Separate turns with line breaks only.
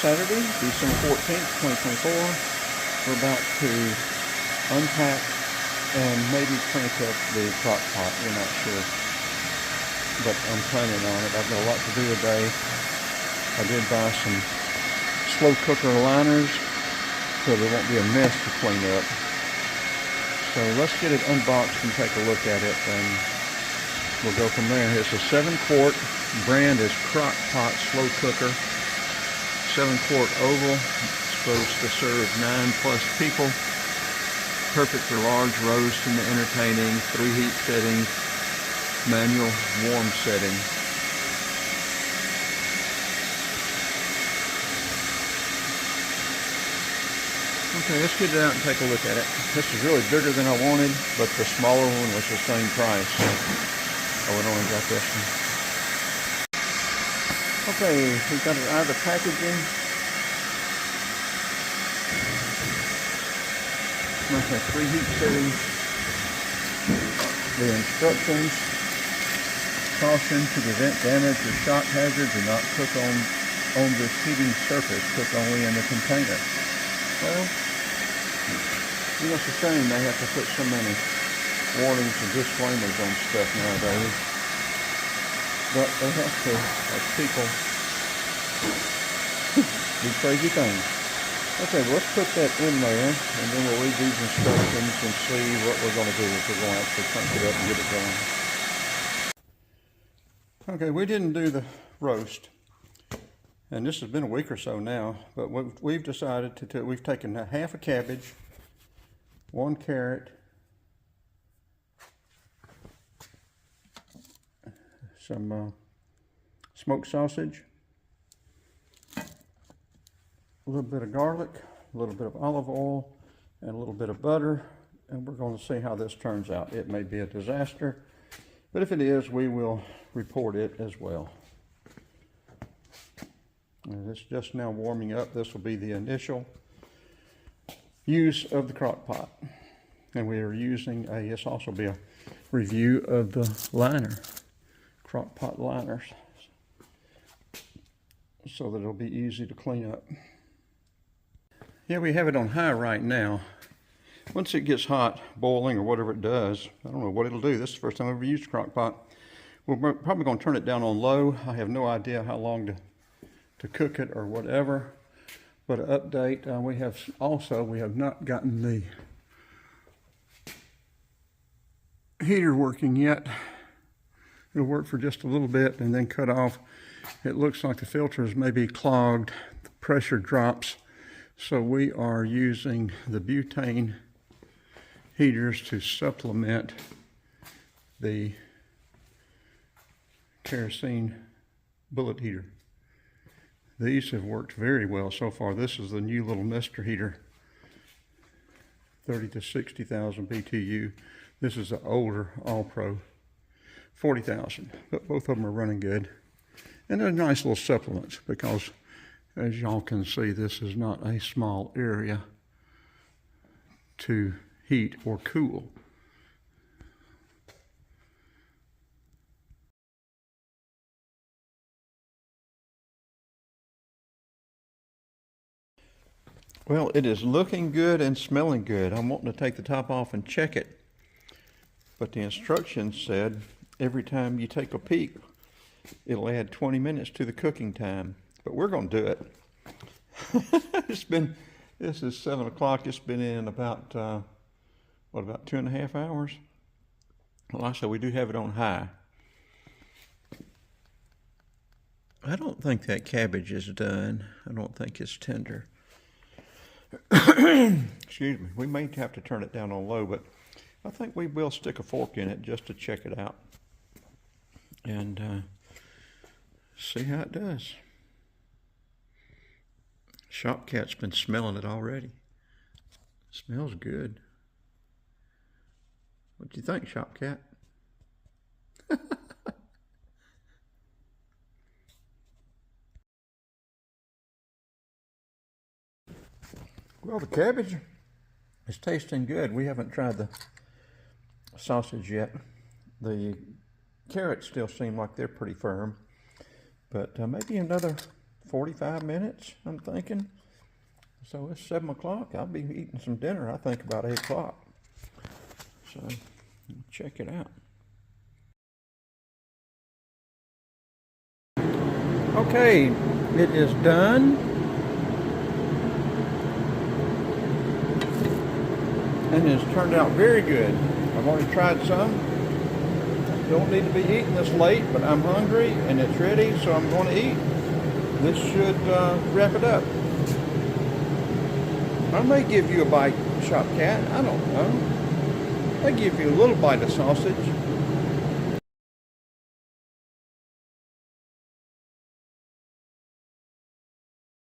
Saturday, December 14th, 2024. We're about to unpack and maybe crank up the crock pot. We're not sure, but I'm planning on it. I've got a lot to do today. I did buy some slow cooker liners so there won't be a mess to clean up. So let's get it unboxed and take a look at it, and we'll go from there. It's a 7-quart, brand is Crock pot slow cooker, 7-quart oval, supposed to serve 9+ people. Perfect for large roast and entertaining, 3 heat settings, manual warm setting. Okay, let's get it out and take a look at it. This is really bigger than I wanted, but the smaller one was the same price. Oh, it only got this one. Okay, we've got it out of the packaging. Must have 3 heat settings. The instructions. Caution: to prevent damage or shock hazard, do not cook on this heating surface. Cook only in the container. Well, you know, it's a shame they have to put so many warnings and disclaimers on stuff nowadays. But they have to, as people do crazy things. Okay, well, let's put that in there, and then we'll read these instructions and see what we're going to do if we're going to actually crank it up and get it done. Okay, we didn't do the roast, and this has been a week or so now, but we've decided to do, we've taken half a cabbage, 1 carrot, some smoked sausage, a little bit of garlic, a little bit of olive oil, and a little bit of butter, and we're going to see how this turns out. It may be a disaster, but if it is, we will report it as well. And it's just now warming up. This will be the initial use of the crock pot. And we are using this also be a review of the liner, crock pot liners, so that it'll be easy to clean up. Yeah, we have it on high right now. Once it gets hot, boiling or whatever it does, I don't know what it'll do. This is the first time I've ever used a crock pot. We're probably going to turn it down on low. I have no idea how long to cook it or whatever. But an update, we have not gotten the heater working yet. It'll work for just a little bit and then cut off. It looks like the filters may be clogged. The pressure drops. So we are using the butane heaters to supplement the kerosene bullet heater. These have worked very well so far. This is the new little Mister heater, 30 to 60,000 BTU. This is the older All-Pro, 40,000, but both of them are running good. And they're nice little supplements because, as y'all can see, this is not a small area to heat or cool. Well, it is looking good and smelling good. I'm wanting to take the top off and check it. But the instructions said every time you take a peek, it'll add 20 minutes to the cooking time. But we're going to do it. This is 7 o'clock. It's been in about, about 2.5 hours? Well, I said we do have it on high. I don't think that cabbage is done. I don't think it's tender. Excuse me. We may have to turn it down on low, but I think we will stick a fork in it just to check it out and see how it does. Shop Cat's been smelling it already. Smells good. What do you think, Shop Cat? Well, the cabbage is tasting good. We haven't tried the sausage yet. The carrots still seem like they're pretty firm, but maybe another 45 minutes, I'm thinking. So it's 7 o'clock. I'll be eating some dinner, I think, about 8 o'clock. So check it out. Okay, it is done. And it's turned out very good. I've already tried some. Don't need to be eating this late, but I'm hungry and it's ready, so I'm going to eat. This should wrap it up. I may give you a bite, Shop Cat. I don't know. I give you a little bite of sausage.